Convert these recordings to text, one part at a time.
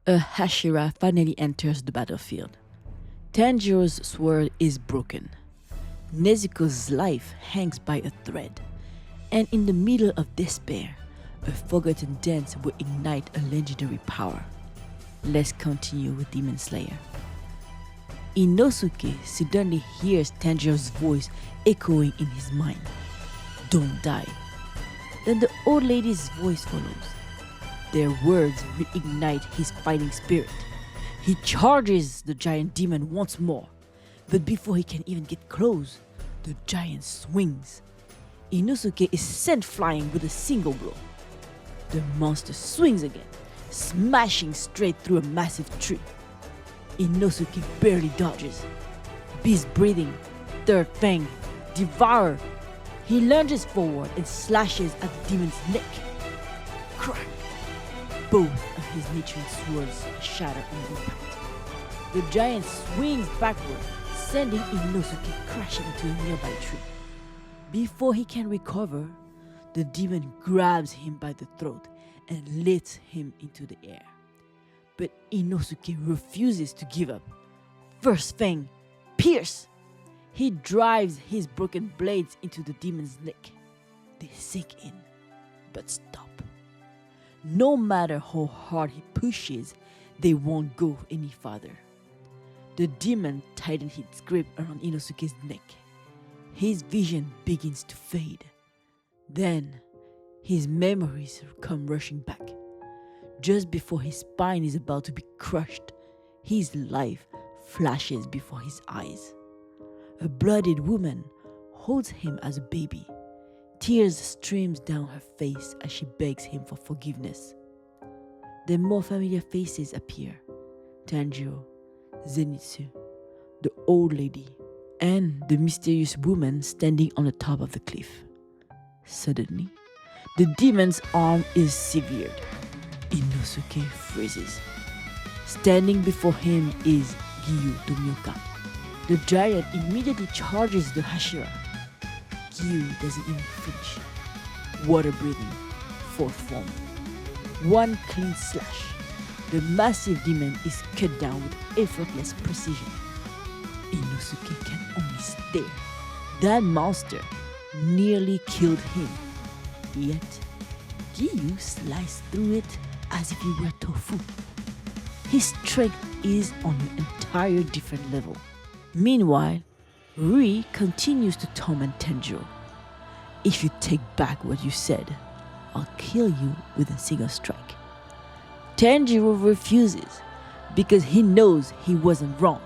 A Hashira finally enters the battlefield. Tanjiro's sword is broken. Nezuko's life hangs by a thread. And in the middle of despair, a forgotten dance will ignite a legendary power. Let's continue with Demon Slayer. Inosuke suddenly hears Tanjiro's voice echoing in his mind. Don't die. Then the old lady's voice follows. Their words reignite his fighting spirit. He charges the giant demon once more, but before he can even get close, the giant swings. Inosuke is sent flying with a single blow. The monster swings again, smashing straight through a massive tree. Inosuke barely dodges. Beast breathing, third fang, devour. He lunges forward and slashes at the demon's neck. Crack! Both of his Nichirin swords shatter on impact. The giant swings backward, sending Inosuke crashing into a nearby tree. Before he can recover, the demon grabs him by the throat and lifts him into the air. But Inosuke refuses to give up. First fang, pierce! He drives his broken blades into the demon's neck. They sink in, but stop. No matter how hard he pushes, they won't go any farther. The demon tightens its grip around Inosuke's neck. His vision begins to fade. Then, his memories come rushing back. Just before his spine is about to be crushed, his life flashes before his eyes. A bloodied woman holds him as a baby. Tears streams down her face as she begs him for forgiveness. Then more familiar faces appear. Tanjiro, Zenitsu, the old lady, and the mysterious woman standing on the top of the cliff. Suddenly, the demon's arm is severed. Inosuke freezes. Standing before him is Giyu Tomioka. The giant immediately charges the Hashira. Giyu doesn't even flinch. Water breathing, fourth form. One clean slash. The massive demon is cut down with effortless precision. Inosuke can only stare. That monster nearly killed him. Yet, Giyu sliced through it as if he were tofu. His strength is on an entire different level. Meanwhile, Rui continues to torment Tanjiro. If you take back what you said, I'll kill you with a single strike. Tanjiro refuses because he knows he wasn't wrong.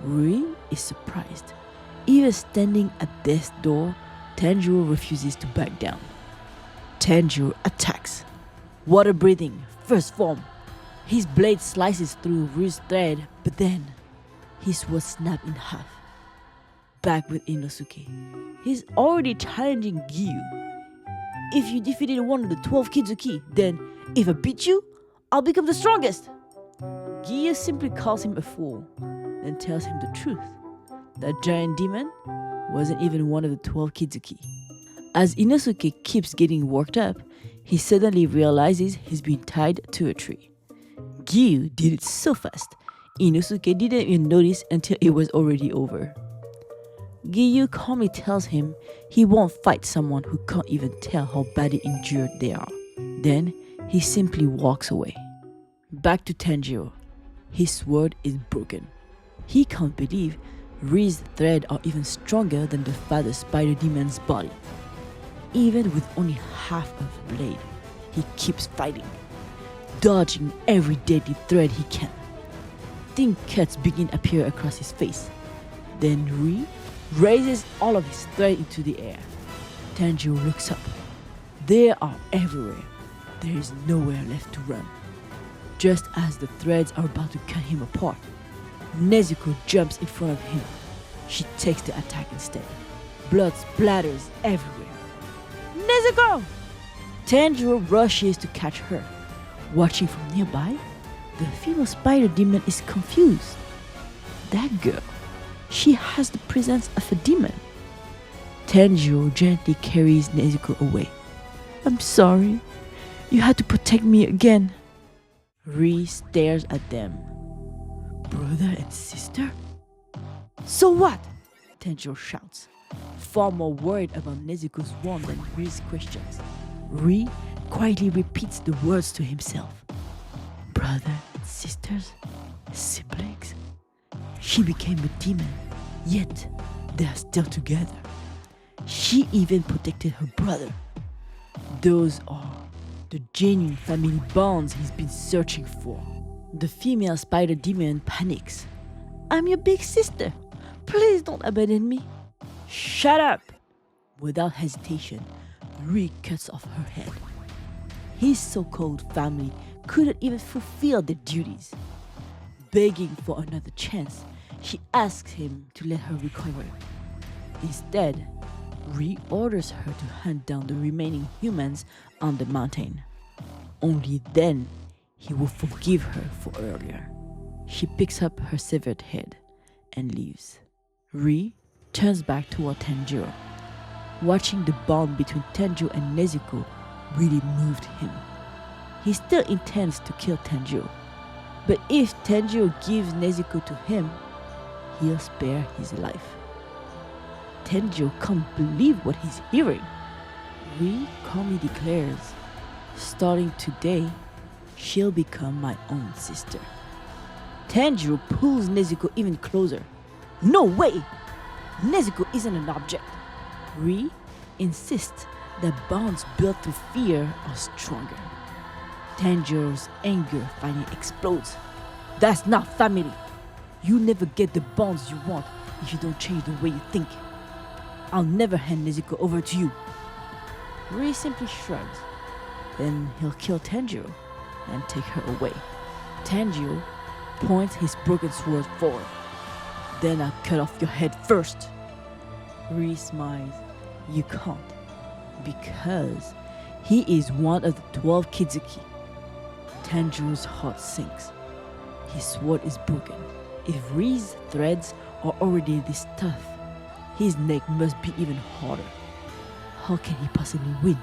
Rui is surprised. Even standing at death's door, Tanjiro refuses to back down. Tanjiro attacks. Water breathing, first form. His blade slices through Rui's thread, but then his sword snaps in half. Back with Inosuke. He's already challenging Giyu. If you defeated one of the 12 Kizuki, then if I beat you, I'll become the strongest. Giyu simply calls him a fool and tells him the truth. That giant demon wasn't even one of the 12 Kizuki. As Inosuke keeps getting worked up, he suddenly realizes he's been tied to a tree. Giyu did it so fast, Inosuke didn't even notice until it was already over. Giyu calmly tells him he won't fight someone who can't even tell how badly injured they are. Then he simply walks away. Back to Tanjiro. His sword is broken. He can't believe Ri's threads are even stronger than the father spider demon's body. Even with only half of a blade, he keeps fighting, dodging every deadly thread he can. Thin cuts begin to appear across his face. Then Ri raises all of his thread into the air. Tanjiro looks up. They are everywhere. There is nowhere left to run. Just as the threads are about to cut him apart, Nezuko jumps in front of him. She takes the attack instead. Blood splatters everywhere. Nezuko! Tanjiro rushes to catch her. Watching from nearby, the female spider demon is confused. That girl, she has the presence of a demon. Tanjiro gently carries Nezuko away. I'm sorry. You had to protect me again. Ri stares at them. Brother and sister? So what? Tanjiro shouts, far more worried about Nezuko's warmth than Ri's questions. Ri quietly repeats the words to himself. Brother and sisters? Siblings? She became a demon, yet they are still together. She even protected her brother. Those are the genuine family bonds he's been searching for. The female spider demon panics. I'm your big sister. Please don't abandon me. Shut up! Without hesitation, Ri cuts off her head. His so-called family couldn't even fulfill their duties. Begging for another chance, she asks him to let her recover. Instead, Ri orders her to hunt down the remaining humans on the mountain. Only then he will forgive her for earlier. She picks up her severed head and leaves. Ri turns back toward Tanjiro. Watching the bond between Tanjiro and Nezuko really moved him. He still intends to kill Tanjiro, but if Tanjiro gives Nezuko to him, he'll spare his life. Tanjiro can't believe what he's hearing. Ri calmly declares, starting today, she'll become my own sister. Tanjiro pulls Nezuko even closer. No way! Nezuko isn't an object. Ri insists that bonds built through fear are stronger. Tanjiro's anger finally explodes. That's not family. You never get the bonds you want if you don't change the way you think. I'll never hand Nezuko over to you. Ri simply shrugs. Then he'll kill Tanjiro and take her away. Tanjiro points his broken sword forward. Then I'll cut off your head first. Ri smiles. You can't. Because he is one of the 12 Kizuki. Tanjiro's heart sinks. His sword is broken. If Ri's threads are already this tough, his neck must be even harder. How can he possibly win?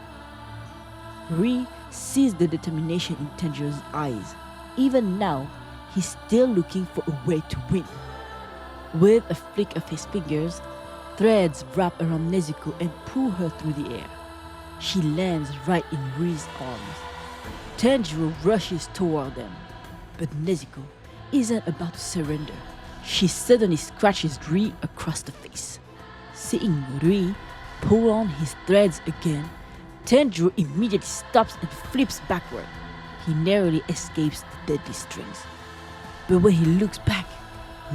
Ri sees the determination in Tanjiro's eyes. Even now, he's still looking for a way to win. With a flick of his fingers, threads wrap around Nezuko and pull her through the air. She lands right in Ri's arms. Tanjiro rushes toward them, but Nezuko isn't about to surrender. She suddenly scratches Ri across the face. Seeing Ri pull on his threads again, Tanjiro immediately stops and flips backward. He narrowly escapes the deadly strings. But when he looks back,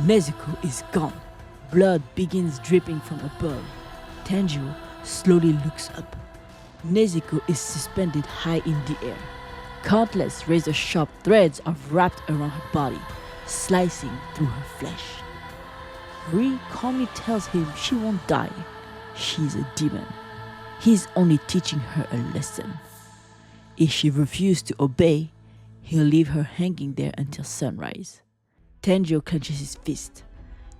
Nezuko is gone. Blood begins dripping from above. Tanjiro slowly looks up. Nezuko is suspended high in the air. Countless razor-sharp threads are wrapped around her body, slicing through her flesh. Ri calmly tells him she won't die. She's a demon. He's only teaching her a lesson. If she refuses to obey, he'll leave her hanging there until sunrise. Tanjiro clenches his fist.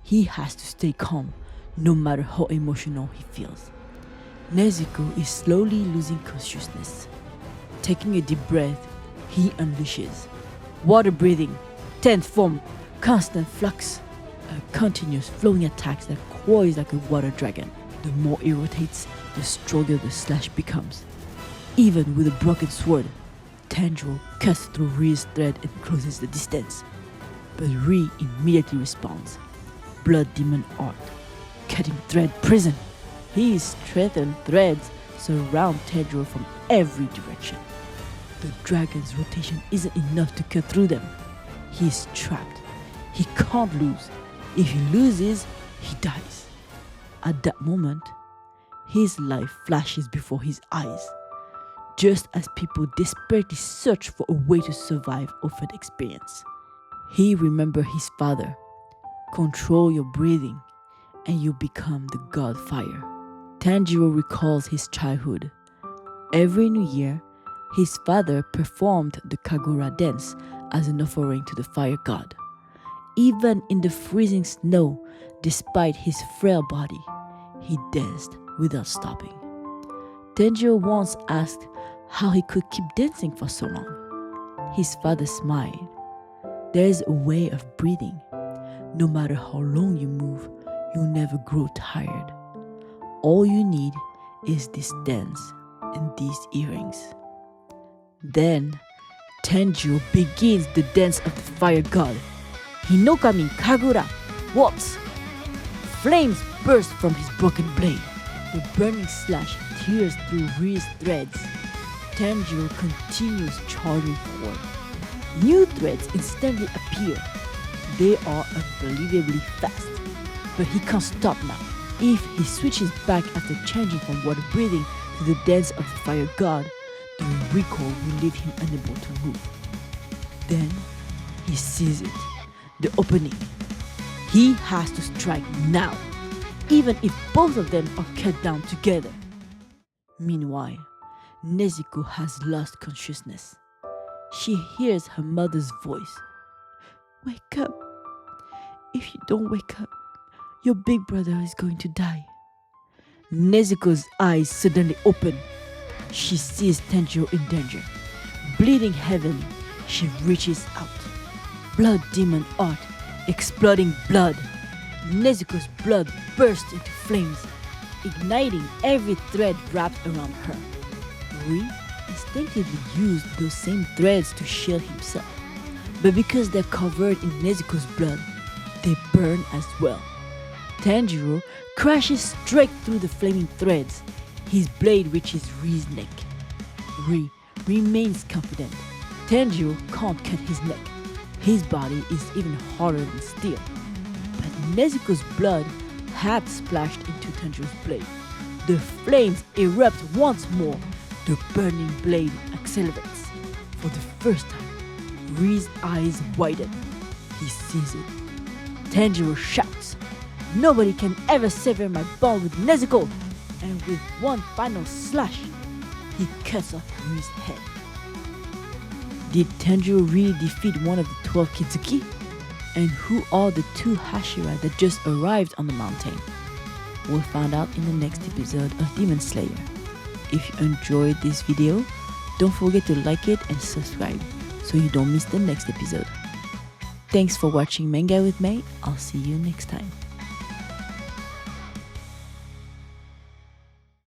He has to stay calm, no matter how emotional he feels. Nezuko is slowly losing consciousness. Taking a deep breath, he unleashes. Water breathing, 10th form, constant flux. A continuous flowing attack that coils like a water dragon. The more it rotates, the stronger the slash becomes. Even with a broken sword, Tanjiro cuts through Ri's thread and closes the distance. But Ri immediately responds. Blood demon art. Cutting thread prison. His strengthened threads surround Tanjiro from every direction. The dragon's rotation isn't enough to cut through them. He is trapped. He can't lose. If he loses, he dies. At that moment, his life flashes before his eyes. Just as people desperately search for a way to survive often experience. He remembers his father. Control your breathing, and you become the god fire. Tanjiro recalls his childhood. Every new year, his father performed the Kagura dance as an offering to the fire god. Even in the freezing snow, despite his frail body, he danced without stopping. Tanjiro once asked how he could keep dancing for so long. His father smiled. There is a way of breathing. No matter how long you move, you'll never grow tired. All you need is this dance and these earrings. Then, Tanjiro begins the dance of the fire god. Hinokami Kagura waltz. Flames burst from his broken blade. The burning slash tears through Ri's threads. Tanjiro continues charging forward. New threads instantly appear. They are unbelievably fast. But he can't stop now. If he switches back after changing from water breathing to the dance of the fire god, the recoil will leave him unable to move. Then he sees it. The opening. He has to strike now, even if both of them are cut down together. Meanwhile, Nezuko has lost consciousness. She hears her mother's voice. Wake up. If you don't wake up, your big brother is going to die. Nezuko's eyes suddenly open. She sees Tanjiro in danger. Bleeding heavily, she reaches out. Blood demon art, exploding blood. Nezuko's blood bursts into flames, igniting every thread wrapped around her. Ri instinctively used those same threads to shield himself, but because they're covered in Nezuko's blood, they burn as well. Tanjiro crashes straight through the flaming threads. His blade reaches Ri's neck. Ri remains confident. Tanjiro can't cut his neck. His body is even harder than steel. But Nezuko's blood had splashed into Tanjiro's blade. The flames erupt once more. The burning blade accelerates. For the first time, Ri's eyes widen. He sees it. Tanjiro shouts, "Nobody can ever sever my bond with Nezuko!" And with one final slash, he cuts off Ri's head. Did Tanjiro really defeat one of the 12 Kizuki? And who are the two Hashira that just arrived on the mountain? We'll find out in the next episode of Demon Slayer. If you enjoyed this video, don't forget to like it and subscribe so you don't miss the next episode. Thanks for watching Manga with May. I'll see you next time.